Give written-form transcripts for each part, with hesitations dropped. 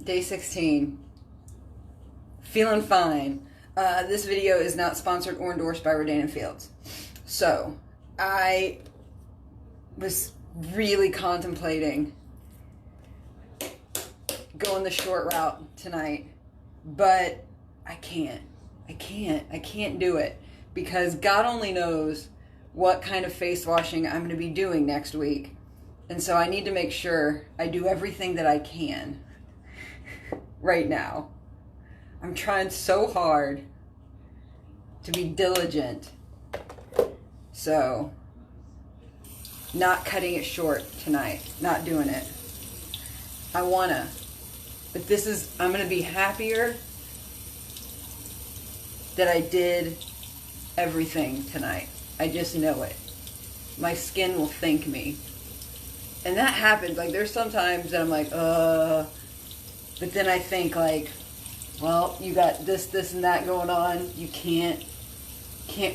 Day 16. Feeling fine. This video is not sponsored or endorsed by Rodan & Fields. So, I was really contemplating going the short route tonight, but I can't do it because God only knows what kind of face washing I'm going to be doing next week. And so I need to make sure I do everything that I can right now. I'm trying so hard to be diligent. So, not cutting it short tonight. Not doing it. I wanna. But I'm gonna be happier that I did everything tonight. I just know it. My skin will thank me. And that happens. Like, there's sometimes that I'm like, but then I think, like, well, you got this, and that going on. You can't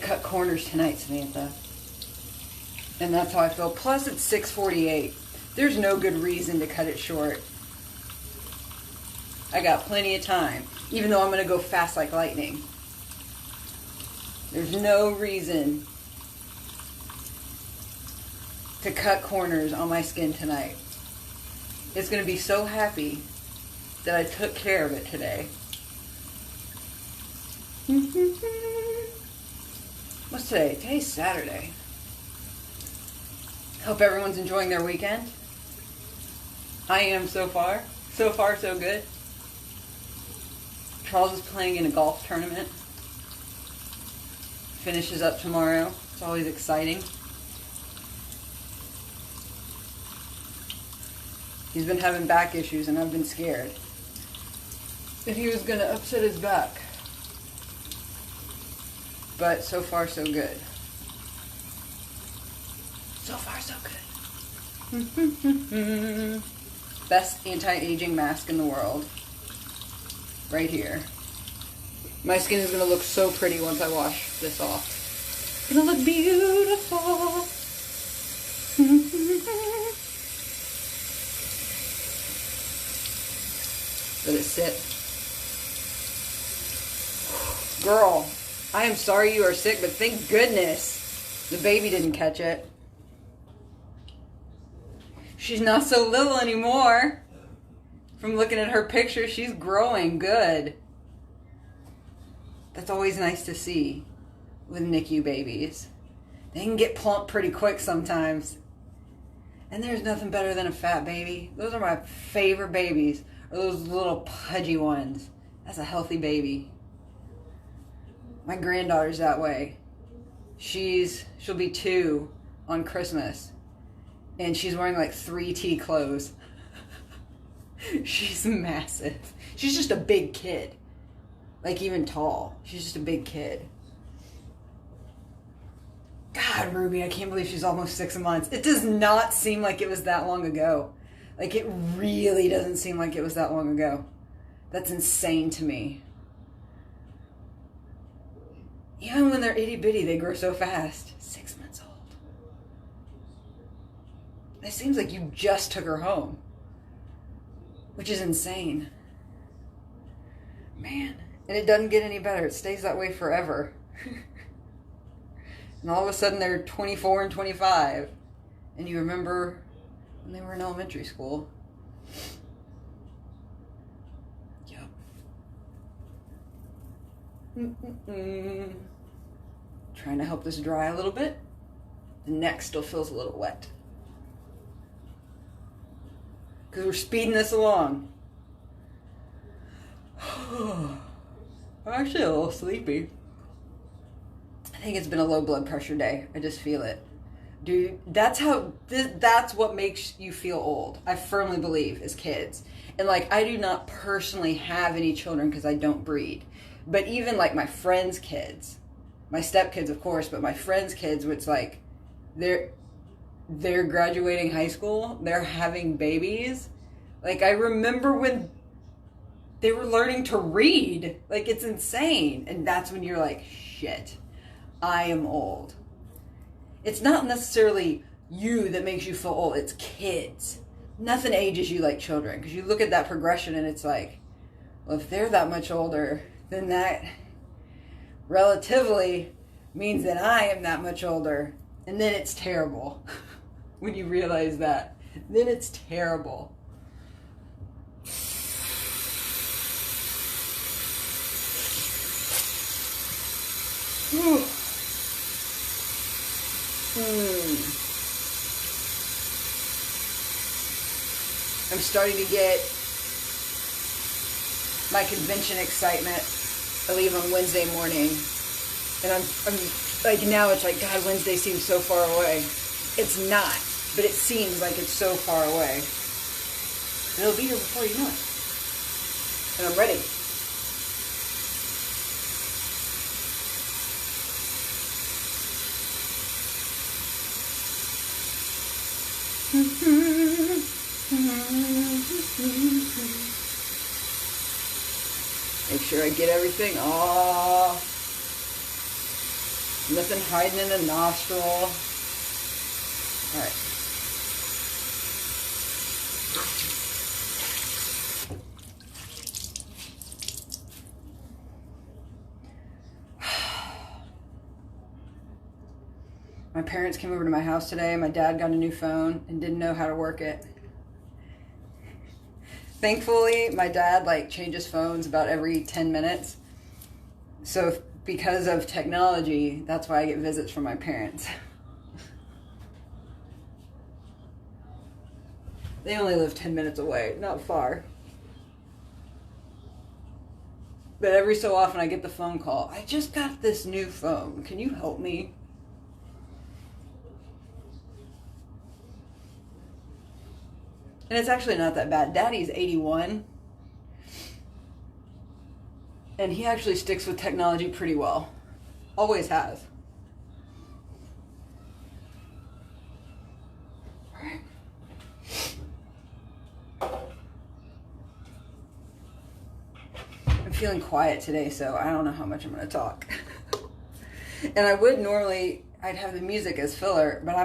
cut corners tonight, Samantha. And that's how I feel. Plus, it's 6:48. There's no good reason to cut it short. I got plenty of time, even though I'm going to go fast like lightning. There's no reason to cut corners on my skin tonight. It's going to be so happy that I took care of it today. What's today? Today's Saturday. Hope everyone's enjoying their weekend. I am so far. So far, so good. Charles is playing in a golf tournament. Finishes up tomorrow. It's always exciting. He's been having back issues and I've been scared that he was going to upset his back. But so far, so good. So far, so good. Best anti-aging mask in the world. Right here. My skin is going to look so pretty once I wash this off. It's going to look beautiful. Let it sit. Girl, I am sorry you are sick, but thank goodness the baby didn't catch it. She's not so little anymore. From looking at her picture, she's growing good. That's always nice to see with NICU babies. They can get plump pretty quick sometimes. And there's nothing better than a fat baby. Those are my favorite babies. Or those little pudgy ones. That's a healthy baby. My granddaughter's that way. She'll be 2 on Christmas. And she's wearing like 3T clothes. She's massive. She's just a big kid. Like, even tall. She's just a big kid. God, Ruby, I can't believe she's almost 6 months. It does not seem like it was that long ago. Like, it really doesn't seem like it was that long ago. That's insane to me. Even when they're itty bitty, they grow so fast. 6 months old. It seems like you just took her home. Which is insane. Man. And it doesn't get any better. It stays that way forever. And all of a sudden they're 24 and 25. And you remember when they were in elementary school. Yep. Trying to help this dry a little bit. The neck still feels a little wet. Because we're speeding this along. I'm actually a little sleepy. I think it's been a low blood pressure day. I just feel it. Dude, that's what makes you feel old. I firmly believe, as kids. And, like, I do not personally have any children because I don't breed. But even, like, my friends' kids, my stepkids, of course, but my friends' kids, it's like, they're graduating high school, they're having babies. Like, I remember when they were learning to read. Like, it's insane. And that's when you're like, shit, I am old. It's not necessarily you that makes you feel old. It's kids. nothing ages you like children, because you look at that progression and it's like, well, if they're that much older, then that relatively means that I am that much older. And then it's terrible when you realize that. Then it's terrible. I'm starting to get my convention excitement. I leave on Wednesday morning, and I'm like, now it's like, God, Wednesday seems so far away. It's not, but it seems like it's so far away. It'll be here before you know it. And I'm ready. Make sure I get everything off. Nothing hiding in the nostril. All right. My parents came over to my house today. My dad got a new phone and didn't know how to work it. Thankfully, my dad changes phones about every 10 minutes. So because of technology, that's why I get visits from my parents. They only live 10 minutes away, not far. But every so often I get the phone call, I just got this new phone. Can you help me? And it's actually not that bad. Daddy's 81. And he actually sticks with technology pretty well. Always has. I'm feeling quiet today, so I don't know how much I'm going to talk. And I would normally, I'd have the music as filler, but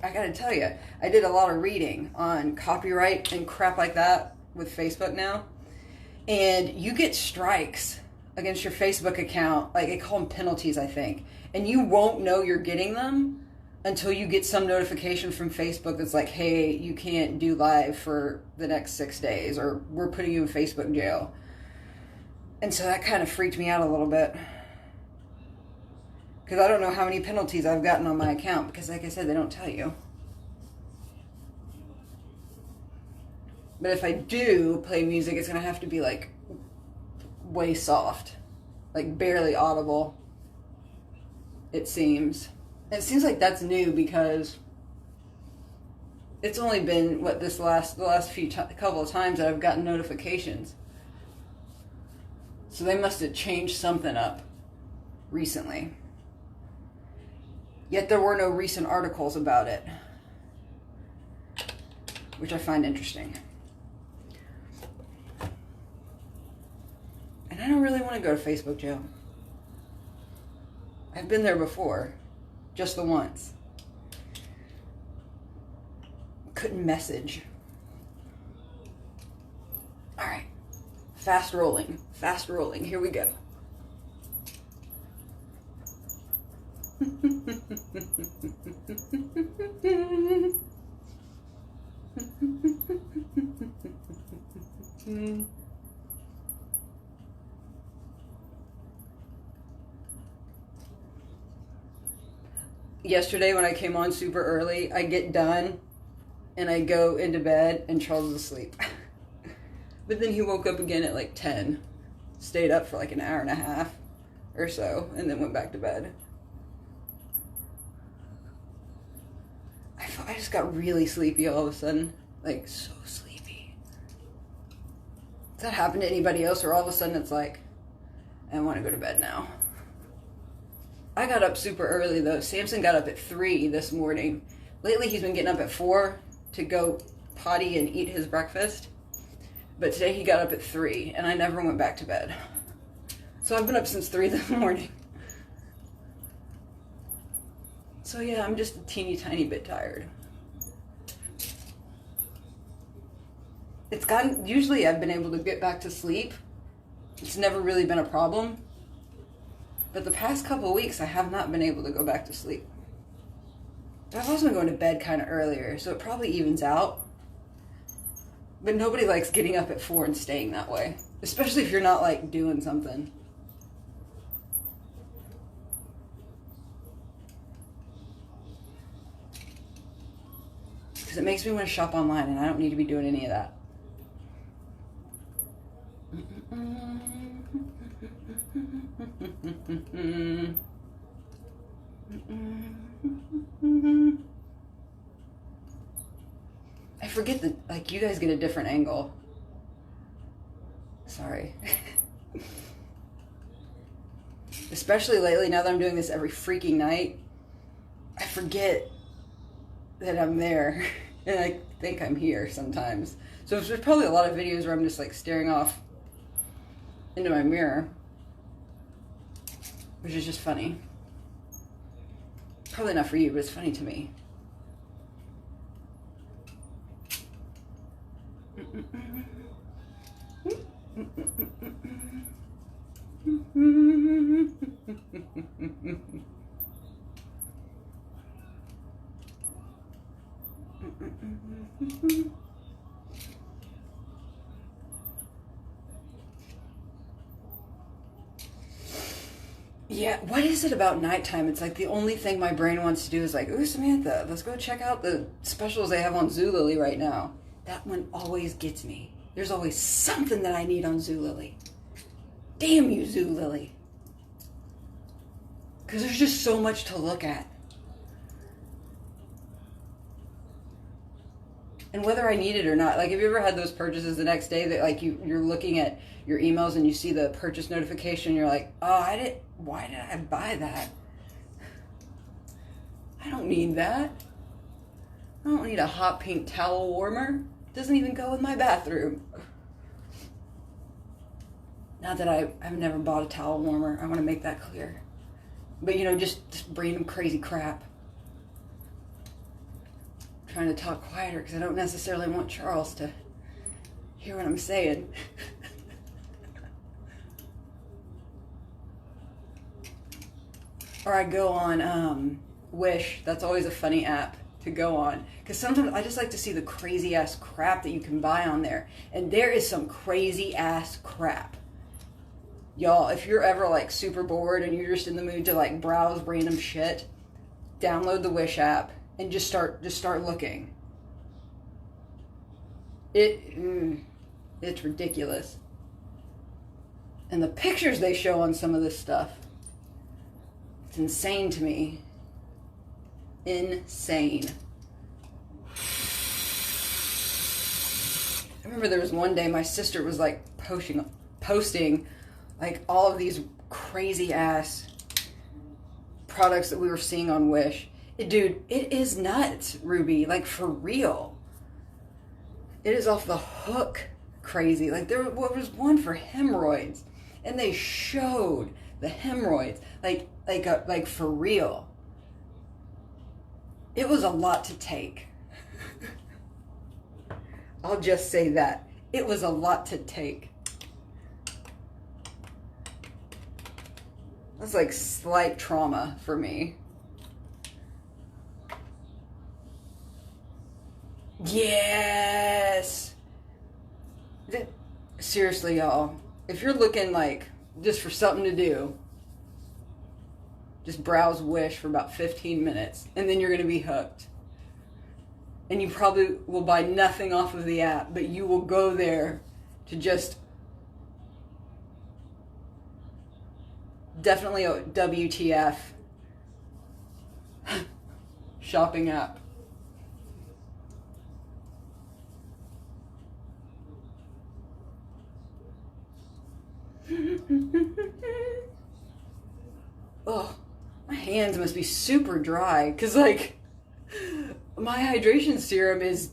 I gotta tell you, I did a lot of reading on copyright and crap like that with Facebook now. And you get strikes against your Facebook account, they call them penalties, I think. And you won't know you're getting them until you get some notification from Facebook that's like, hey, you can't do live for the next 6 days, or we're putting you in Facebook jail. And so that kind of freaked me out a little bit. Because I don't know how many penalties I've gotten on my account, because like I said, they don't tell you. But if I do play music, it's going to have to be way soft. Barely audible, it seems. And it seems like that's new, because it's only been, the last couple of times that I've gotten notifications. So they must have changed something up recently. Yet there were no recent articles about it, which I find interesting. And I don't really want to go to Facebook jail. I've been there before, just the once. Couldn't message. All right, fast rolling, here we go. Yesterday when I came on super early, I get done and I go into bed and Charles is asleep. But then he woke up again at 10, stayed up for an hour and a half or so, and then went back to bed. I just got really sleepy all of a sudden. So sleepy. Does that happen to anybody else, or all of a sudden it's I want to go to bed now? I got up super early though. Samson got up at 3 this morning. Lately he's been getting up at 4 to go potty and eat his breakfast. But today he got up at 3 and I never went back to bed. So I've been up since 3 this morning. So yeah, I'm just a teeny tiny bit tired. usually I've been able to get back to sleep. It's never really been a problem. But the past couple of weeks, I have not been able to go back to sleep. I've also been going to bed kind of earlier, so it probably evens out. But nobody likes getting up at 4 and staying that way. Especially if you're not, like, doing something. Because it makes me want to shop online, and I don't need to be doing any of that. I forget that, like, you guys get a different angle. Sorry. Especially lately, now that I'm doing this every freaking night, I forget that I'm there, and I think I'm here sometimes. So there's probably a lot of videos where I'm just, like, staring off into my mirror, which is just funny. Probably not for you, but it's funny to me. Yeah, what is it about nighttime? It's like the only thing my brain wants to do is like, ooh, Samantha, let's go check out the specials they have on Zulily right now. That one always gets me. There's always something that I need on Zulily. Damn you, Zulily. Because there's just so much to look at. And whether I need it or not, like, have you ever had those purchases the next day that, like, you're looking at your emails and you see the purchase notification and you're like, oh, why did I buy that? I don't need that. I don't need a hot pink towel warmer. It doesn't even go with my bathroom. Not that I've never bought a towel warmer. I want to make that clear. But, you know, just random crazy crap. Trying to talk quieter because I don't necessarily want Charles to hear what I'm saying. Or I go on Wish. That's always a funny app to go on. Because sometimes I just like to see the crazy ass crap that you can buy on there. And there is some crazy ass crap. Y'all, if you're ever like super bored and you're just in the mood to like browse random shit, download the Wish app and just start looking. It's ridiculous. And the pictures they show on some of this stuff, it's insane to me. Insane. I remember there was one day my sister was like posting like all of these crazy ass products that we were seeing on Wish. Dude, it is nuts, Ruby. Like, for real. It is off the hook crazy. Like, there was one for hemorrhoids, and they showed the hemorrhoids. Like for real. It was a lot to take. I'll just say that. It was a lot to take. That's like slight trauma for me. Yes! Seriously, y'all. If you're looking like just for something to do, just browse Wish for about 15 minutes and then you're going to be hooked. And you probably will buy nothing off of the app, but you will go there to just... Definitely a WTF shopping app. Oh, my hands must be super dry because, like, my hydration serum is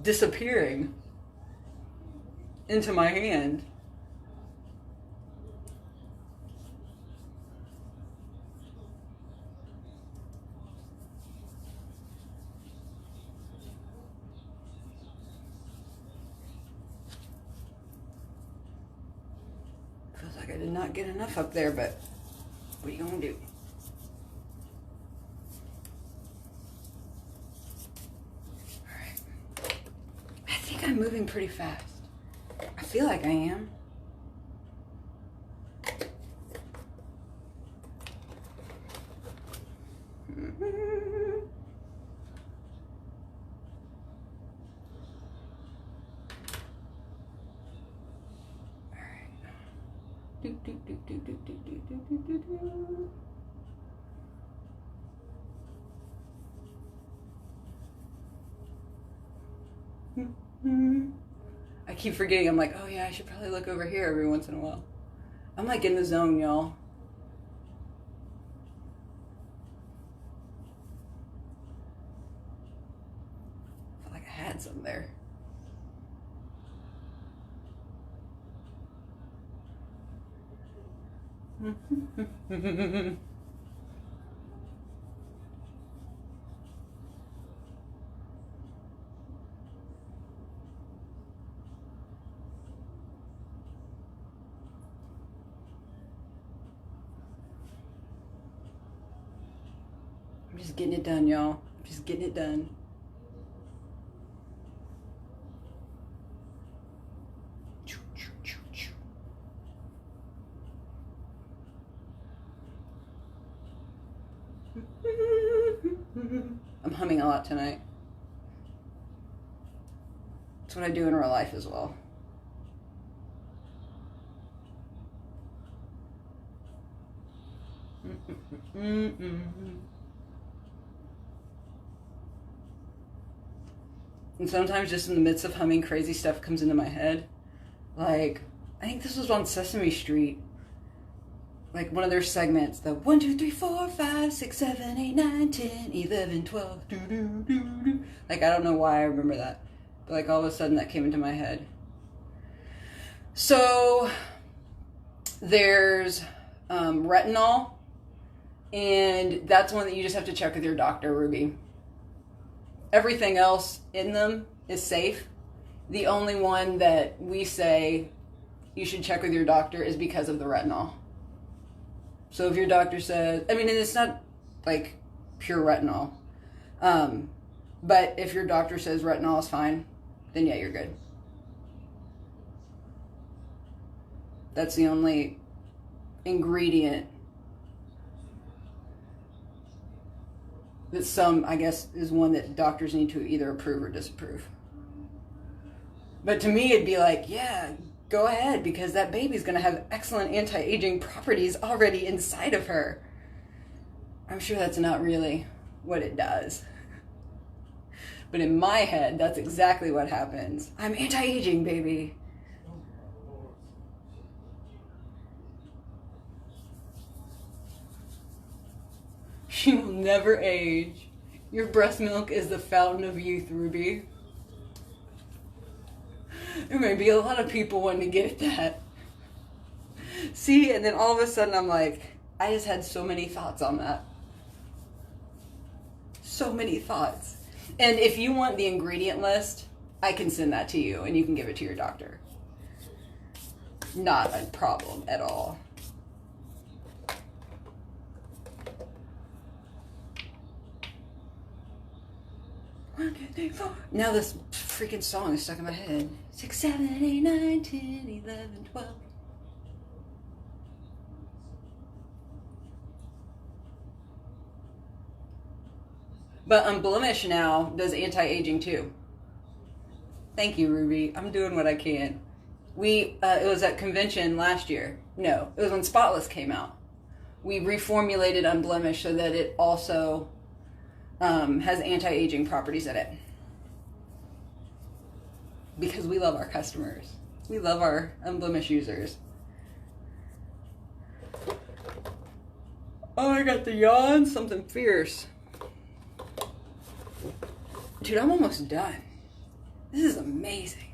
disappearing into my hand. Feels like I did not get enough up there, but what are you gonna do? Alright. I think I'm moving pretty fast. I feel like I am. I keep forgetting. I'm like, oh yeah, I should probably look over here every once in a while. I'm like in the zone, y'all. I felt like I had some there. I'm just getting it done, y'all. I'm just getting it done. I'm humming a lot tonight. That's what I do in real life as well. And sometimes just in the midst of humming, crazy stuff comes into my head. Like, I think this was on Sesame Street. Like one of their segments, the 1, 2, 3, 4, 5, 6, 7, 8, 9, 10, 11, 12, do, do, do, do. Like, I don't know why I remember that. But like all of a sudden that came into my head. So, there's retinol. And that's one that you just have to check with your doctor, Ruby. Everything else in them is safe. The only one that we say you should check with your doctor is because of the retinol. So if your doctor says, I mean, and it's not like pure retinol. But if your doctor says retinol is fine, then yeah, you're good. That's the only ingredient that I guess, is one that doctors need to either approve or disapprove. But to me, it'd be like, yeah, go ahead, because that baby's going to have excellent anti-aging properties already inside of her. I'm sure that's not really what it does. But in my head, that's exactly what happens. I'm anti-aging, baby. She will never age. Your breast milk is the fountain of youth, Ruby. There may be a lot of people wanting to get at that. See, and then all of a sudden I'm like, I just had so many thoughts on that. So many thoughts. And if you want the ingredient list, I can send that to you and you can give it to your doctor. Not a problem at all. One, 2, 3, 4. Now this freaking song is stuck in my head. 6, 7, 8, 9, 10, 11, 12. But Unblemished now does anti-aging too. Thank you, Ruby. I'm doing what I can. It was at convention last year. No, it was when Spotless came out. We reformulated Unblemished so that it also has anti-aging properties in it. Because we love our customers. We love our Unblemished users. Oh, I got the yawn. Something fierce. Dude, I'm almost done. This is amazing.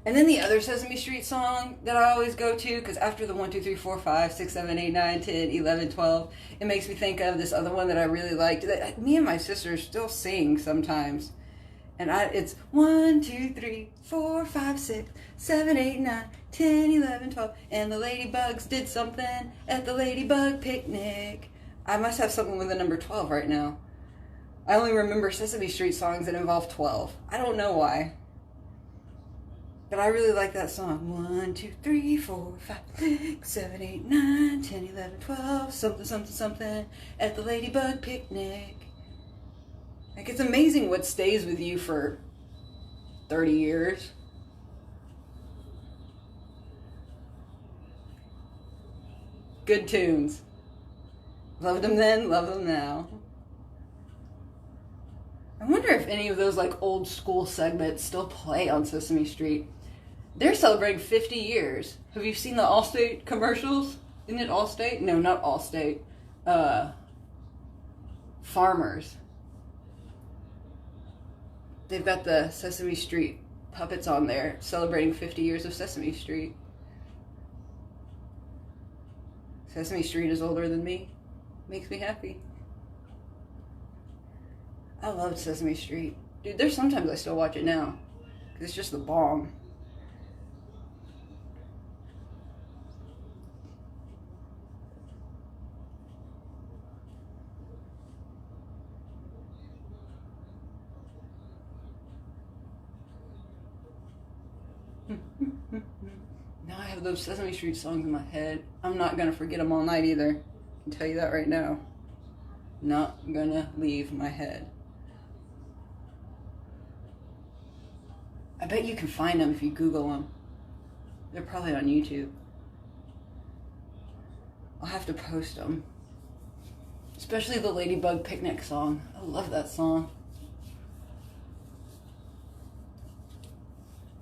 And then the other Sesame Street song that I always go to, because after the 1, 2, 3, 4, 5, 6, 7, 8, 9, 10, 11, 12, it makes me think of this other one that I really liked, that me and my sister still sing sometimes. And it's 1, 2, 3, 4, 5, 6, 7, 8, 9, 10, 11, 12. And the ladybugs did something at the ladybug picnic. I must have something with the number 12 right now. I only remember Sesame Street songs that involve 12. I don't know why. But I really like that song. 1, 2, 3, 4, 5, 6, 7, 8, 9, 10, 11, 12. Something, something, something at the ladybug picnic. Like, it's amazing what stays with you for 30 years. Good tunes. Loved them then, love them now. I wonder if any of those like old school segments still play on Sesame Street. They're celebrating 50 years. Have you seen the Allstate commercials? Isn't it Allstate? No, not Allstate. Farmers. They've got the Sesame Street puppets on there celebrating 50 years of Sesame Street. Sesame Street is older than me. Makes me happy. I loved Sesame Street. Dude, there's sometimes I still watch it now. Because it's just the bomb. Now I have those Sesame Street songs in my head. I'm not going to forget them all night either. I can tell you that right now. Not going to leave my head. I bet you can find them if you Google them. They're probably on YouTube. I'll have to post them. Especially the Ladybug Picnic song. I love that song.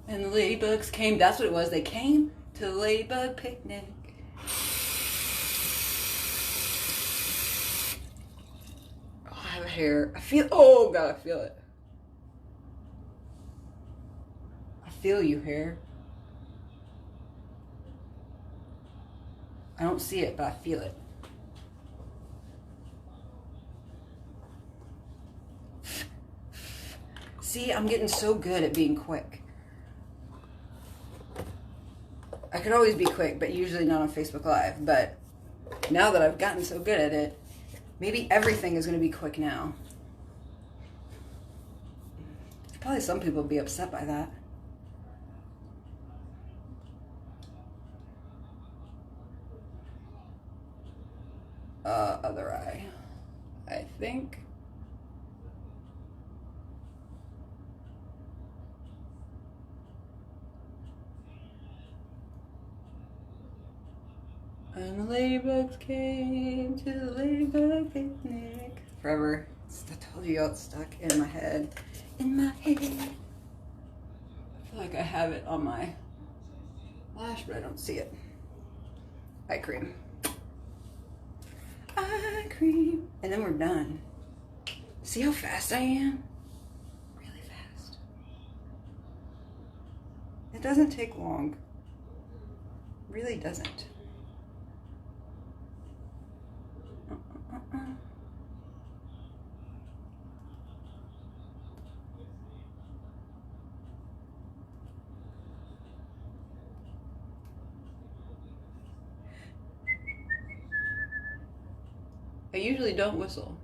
And the ladybugs came. That's what it was. They came to the Ladybug Picnic. Oh, I have hair. I feel. Oh God, I feel it. I feel you, hair. I don't see it, but I feel it. See, I'm getting so good at being quick. I could always be quick, but usually not on Facebook Live. But now that I've gotten so good at it, maybe everything is going to be quick now. Probably some people will be upset by that. Other eye, I think. And the ladybugs came to the ladybug picnic. Forever. I told you it's stuck in my head. In my head. I feel like I have it on my lash, but I don't see it. Eye cream. Eye cream. And then we're done. See how fast I am? Really fast. It doesn't take long. Really doesn't. I usually don't whistle.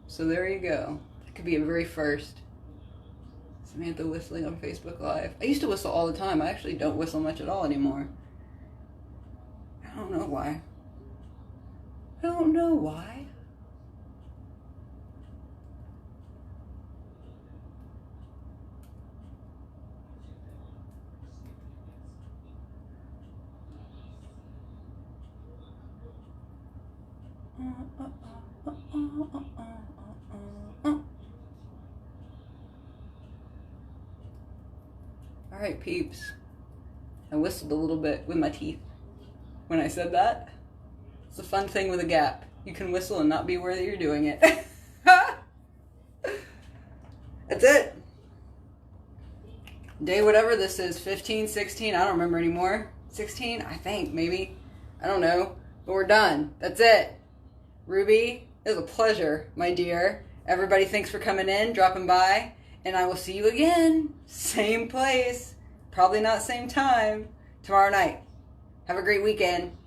So there you go. That could be a very first. Samantha whistling on Facebook Live. I used to whistle all the time. I actually don't whistle much at all anymore. I don't know why. I don't know why. Alright, peeps. I whistled a little bit with my teeth when I said that. It's a fun thing with a gap. You can whistle and not be aware that you're doing it. That's it. Day whatever this is, 15, 16, I don't remember anymore. 16, I think, maybe. I don't know. But we're done. That's it. Ruby, it was a pleasure, my dear. Everybody, thanks for coming in, dropping by, and I will see you again. Same place. Probably not same time. Tomorrow night. Have a great weekend.